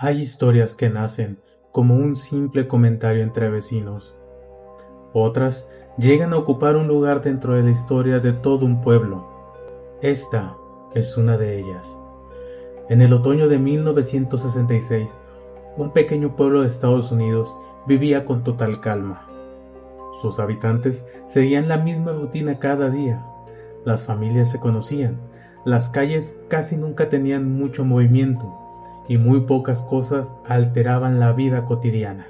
Hay historias que nacen como un simple comentario entre vecinos. Otras llegan a ocupar un lugar dentro de la historia de todo un pueblo. Esta es una de ellas. En el otoño de 1966, un pequeño pueblo de Estados Unidos vivía con total calma. Sus habitantes seguían la misma rutina cada día. Las familias se conocían, las calles casi nunca tenían mucho movimiento y muy pocas cosas alteraban la vida cotidiana.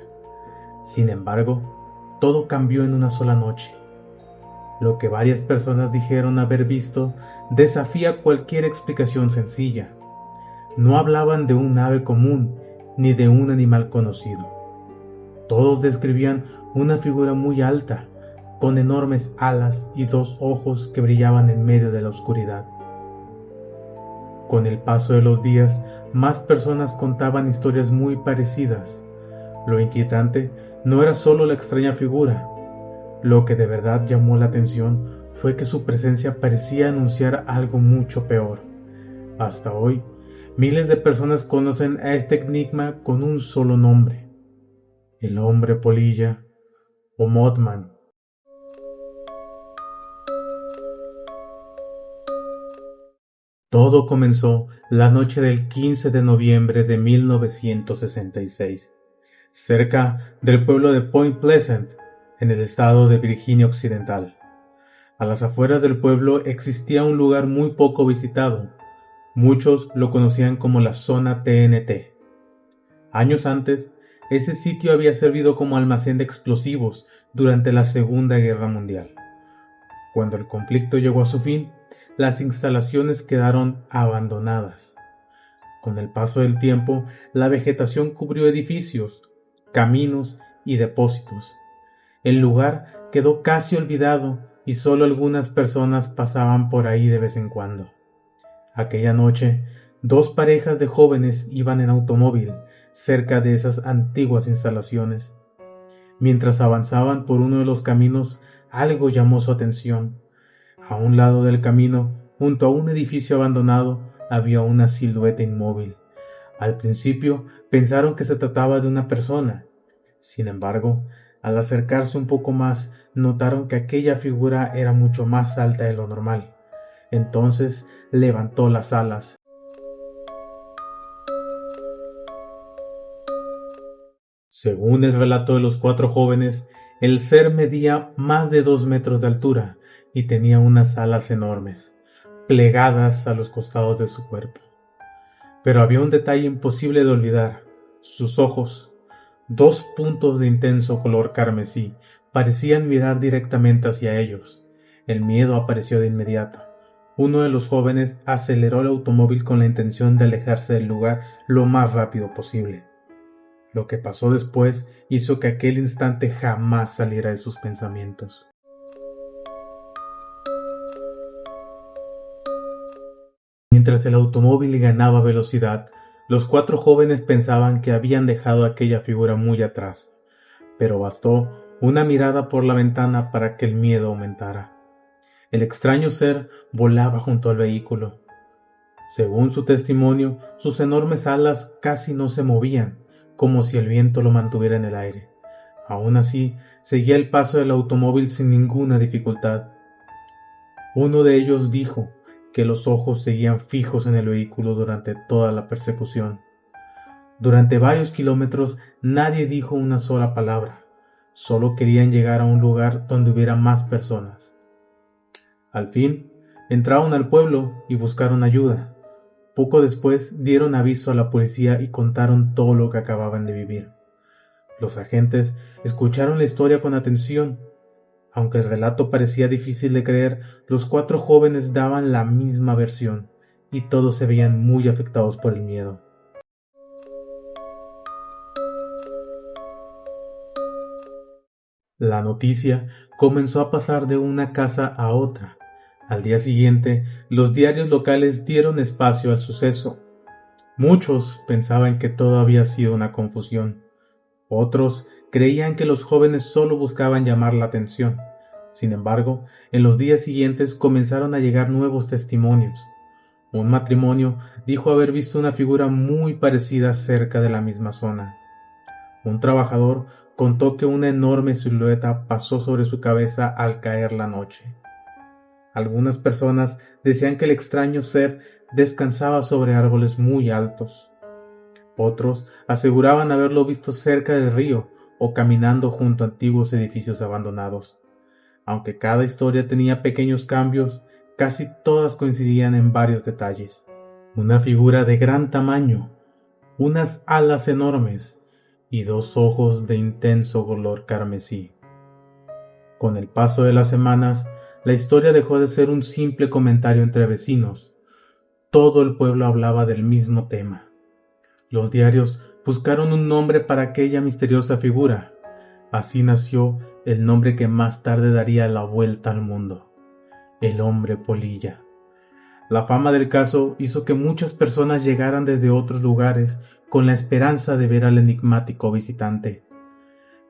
Sin embargo, todo cambió en una sola noche. Lo que varias personas dijeron haber visto desafía cualquier explicación sencilla. No hablaban de un ave común ni de un animal conocido. Todos describían una figura muy alta, con enormes alas y dos ojos que brillaban en medio de la oscuridad. Con el paso de los días, más personas contaban historias muy parecidas. Lo inquietante no era solo la extraña figura. Lo que de verdad llamó la atención fue que su presencia parecía anunciar algo mucho peor. Hasta hoy, miles de personas conocen a este enigma con un solo nombre: el hombre polilla o Mothman. Todo comenzó la noche del 15 de noviembre de 1966, cerca del pueblo de Point Pleasant, en el estado de Virginia Occidental. A las afueras del pueblo existía un lugar muy poco visitado. Muchos lo conocían como la zona TNT. Años antes, ese sitio había servido como almacén de explosivos durante la Segunda Guerra Mundial. Cuando el conflicto llegó a su fin, las instalaciones quedaron abandonadas. Con el paso del tiempo, la vegetación cubrió edificios, caminos y depósitos. El lugar quedó casi olvidado y solo algunas personas pasaban por ahí de vez en cuando. Aquella noche, dos parejas de jóvenes iban en automóvil cerca de esas antiguas instalaciones. Mientras avanzaban por uno de los caminos, algo llamó su atención. A un lado del camino, junto a un edificio abandonado, había una silueta inmóvil. Al principio pensaron que se trataba de una persona. Sin embargo, al acercarse un poco más, notaron que aquella figura era mucho más alta de lo normal. Entonces levantó las alas. Según el relato de los cuatro jóvenes, el ser medía más de 2 metros de altura y tenía unas alas enormes, plegadas a los costados de su cuerpo. Pero había un detalle imposible de olvidar: sus ojos, dos puntos de intenso color carmesí, parecían mirar directamente hacia ellos. El miedo apareció de inmediato. Uno de los jóvenes aceleró el automóvil con la intención de alejarse del lugar lo más rápido posible. Lo que pasó después hizo que aquel instante jamás saliera de sus pensamientos. Mientras el automóvil ganaba velocidad, los cuatro jóvenes pensaban que habían dejado aquella figura muy atrás, pero bastó una mirada por la ventana para que el miedo aumentara. El extraño ser volaba junto al vehículo. Según su testimonio, sus enormes alas casi no se movían, como si el viento lo mantuviera en el aire. Aún así, seguía el paso del automóvil sin ninguna dificultad. Uno de ellos dijo que los ojos seguían fijos en el vehículo durante toda la persecución. Durante varios kilómetros nadie dijo una sola palabra, solo querían llegar a un lugar donde hubiera más personas. Al fin, entraron al pueblo y buscaron ayuda. Poco después dieron aviso a la policía y contaron todo lo que acababan de vivir. Los agentes escucharon la historia con atención. Aunque el relato parecía difícil de creer, los cuatro jóvenes daban la misma versión, y todos se veían muy afectados por el miedo. La noticia comenzó a pasar de una casa a otra. Al día siguiente, los diarios locales dieron espacio al suceso. Muchos pensaban que todo había sido una confusión. Otros creían que los jóvenes solo buscaban llamar la atención. Sin embargo, en los días siguientes comenzaron a llegar nuevos testimonios. Un matrimonio dijo haber visto una figura muy parecida cerca de la misma zona. Un trabajador contó que una enorme silueta pasó sobre su cabeza al caer la noche. Algunas personas decían que el extraño ser descansaba sobre árboles muy altos. Otros aseguraban haberlo visto cerca del río o caminando junto a antiguos edificios abandonados. Aunque cada historia tenía pequeños cambios, casi todas coincidían en varios detalles. Una figura de gran tamaño, unas alas enormes y dos ojos de intenso color carmesí. Con el paso de las semanas, la historia dejó de ser un simple comentario entre vecinos. Todo el pueblo hablaba del mismo tema. Los diarios buscaron un nombre para aquella misteriosa figura. Así nació el nombre que más tarde daría la vuelta al mundo: el hombre polilla. La fama del caso hizo que muchas personas llegaran desde otros lugares con la esperanza de ver al enigmático visitante.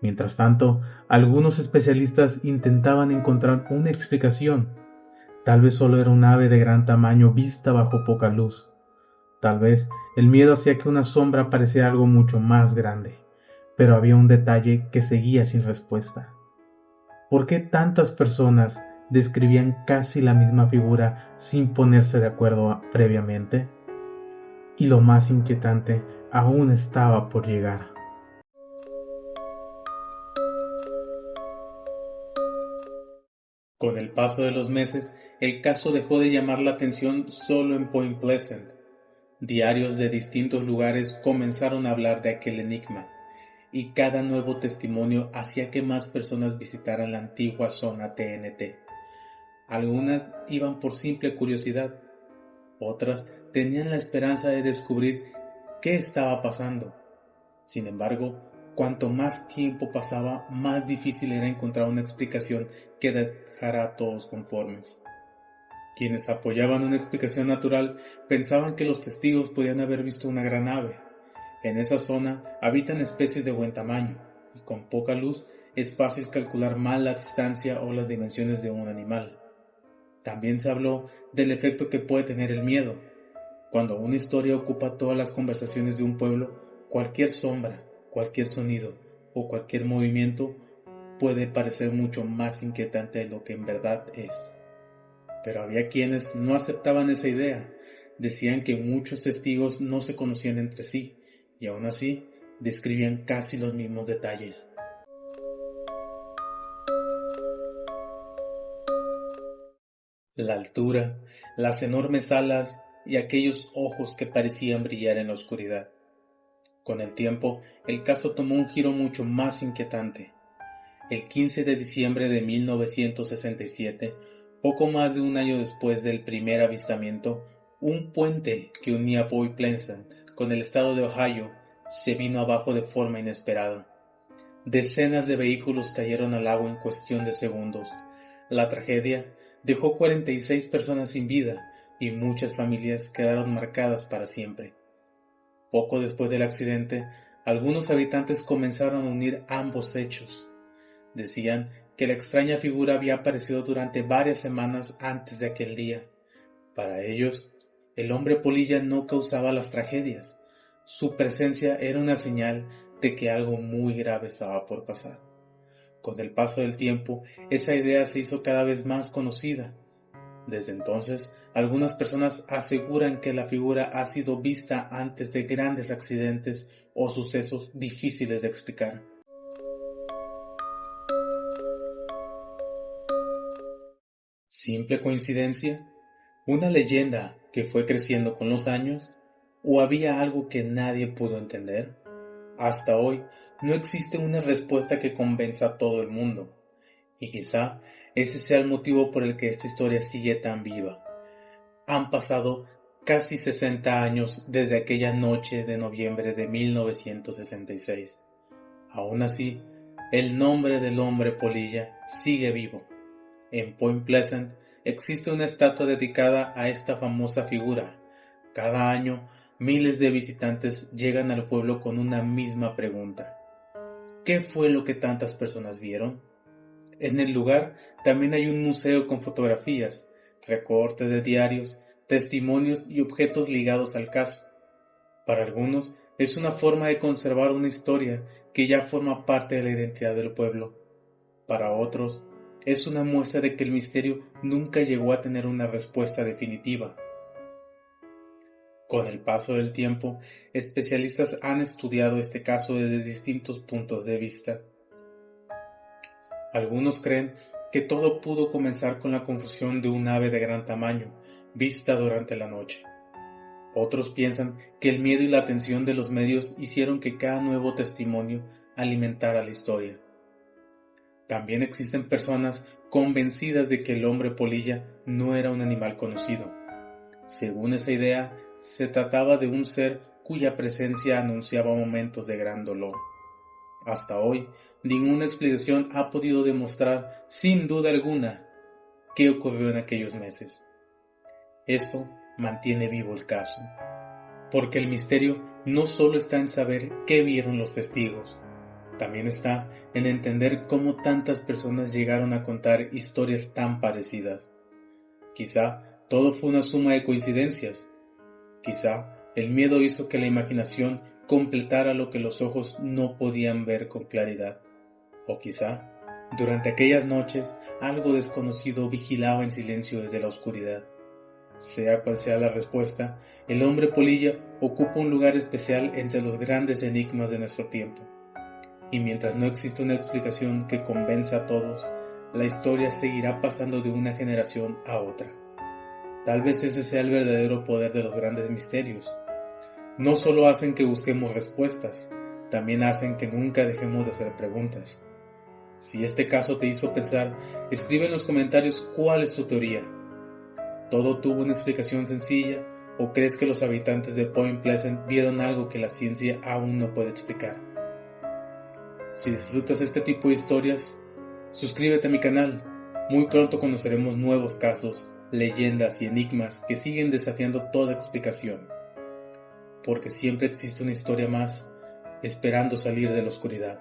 Mientras tanto, algunos especialistas intentaban encontrar una explicación. Tal vez solo era un ave de gran tamaño vista bajo poca luz. Tal vez el miedo hacía que una sombra pareciera algo mucho más grande. Pero había un detalle que seguía sin respuesta. ¿Por qué tantas personas describían casi la misma figura sin ponerse de acuerdo previamente? Y lo más inquietante aún estaba por llegar. Con el paso de los meses, el caso dejó de llamar la atención solo en Point Pleasant. Diarios de distintos lugares comenzaron a hablar de aquel enigma, y cada nuevo testimonio hacía que más personas visitaran la antigua zona TNT. Algunas iban por simple curiosidad, otras tenían la esperanza de descubrir qué estaba pasando. Sin embargo, cuanto más tiempo pasaba, más difícil era encontrar una explicación que dejara a todos conformes. Quienes apoyaban una explicación natural pensaban que los testigos podían haber visto una gran ave. En esa zona habitan especies de buen tamaño, y con poca luz es fácil calcular mal la distancia o las dimensiones de un animal. También se habló del efecto que puede tener el miedo. Cuando una historia ocupa todas las conversaciones de un pueblo, cualquier sombra, cualquier sonido o cualquier movimiento puede parecer mucho más inquietante de lo que en verdad es. Pero había quienes no aceptaban esa idea. Decían que muchos testigos no se conocían entre sí y aún así describían casi los mismos detalles. La altura, las enormes alas y aquellos ojos que parecían brillar en la oscuridad. Con el tiempo, el caso tomó un giro mucho más inquietante. El 15 de diciembre de 1967, poco más de un año después del primer avistamiento, un puente que unía Point Pleasant con el estado de Ohio se vino abajo de forma inesperada. Decenas de vehículos cayeron al agua en cuestión de segundos. La tragedia dejó 46 personas sin vida y muchas familias quedaron marcadas para siempre. Poco después del accidente, algunos habitantes comenzaron a unir ambos hechos. Decían que la extraña figura había aparecido durante varias semanas antes de aquel día. Para ellos, el hombre polilla no causaba las tragedias. Su presencia era una señal de que algo muy grave estaba por pasar. Con el paso del tiempo, esa idea se hizo cada vez más conocida. Desde entonces, algunas personas aseguran que la figura ha sido vista antes de grandes accidentes o sucesos difíciles de explicar. ¿Simple coincidencia? ¿Una leyenda que fue creciendo con los años? ¿O había algo que nadie pudo entender? Hasta hoy no existe una respuesta que convenza a todo el mundo, y quizá ese sea el motivo por el que esta historia sigue tan viva. Han pasado casi 60 años desde aquella noche de noviembre de 1966. Aún así, el nombre del hombre polilla sigue vivo. En Point Pleasant existe una estatua dedicada a esta famosa figura. Cada año, miles de visitantes llegan al pueblo con una misma pregunta: ¿qué fue lo que tantas personas vieron? En el lugar también hay un museo con fotografías, recortes de diarios, testimonios y objetos ligados al caso. Para algunos es una forma de conservar una historia que ya forma parte de la identidad del pueblo. Para otros es una muestra de que el misterio nunca llegó a tener una respuesta definitiva. Con el paso del tiempo, especialistas han estudiado este caso desde distintos puntos de vista. Algunos creen que todo pudo comenzar con la confusión de un ave de gran tamaño, vista durante la noche. Otros piensan que el miedo y la atención de los medios hicieron que cada nuevo testimonio alimentara la historia. También existen personas convencidas de que el hombre polilla no era un animal conocido. Según esa idea, se trataba de un ser cuya presencia anunciaba momentos de gran dolor. Hasta hoy, ninguna explicación ha podido demostrar, sin duda alguna, qué ocurrió en aquellos meses. Eso mantiene vivo el caso, porque el misterio no solo está en saber qué vieron los testigos, también está en entender cómo tantas personas llegaron a contar historias tan parecidas. Quizá todo fue una suma de coincidencias. Quizá el miedo hizo que la imaginación completara lo que los ojos no podían ver con claridad. O quizá, durante aquellas noches, algo desconocido vigilaba en silencio desde la oscuridad. Sea cual sea la respuesta, el hombre polilla ocupa un lugar especial entre los grandes enigmas de nuestro tiempo. Y mientras no exista una explicación que convenza a todos, la historia seguirá pasando de una generación a otra. Tal vez ese sea el verdadero poder de los grandes misterios. No solo hacen que busquemos respuestas, también hacen que nunca dejemos de hacer preguntas. Si este caso te hizo pensar, escribe en los comentarios cuál es tu teoría. ¿Todo tuvo una explicación sencilla o crees que los habitantes de Point Pleasant vieron algo que la ciencia aún no puede explicar? Si disfrutas este tipo de historias, suscríbete a mi canal. Muy pronto conoceremos nuevos casos, leyendas y enigmas que siguen desafiando toda explicación. Porque siempre existe una historia más esperando salir de la oscuridad.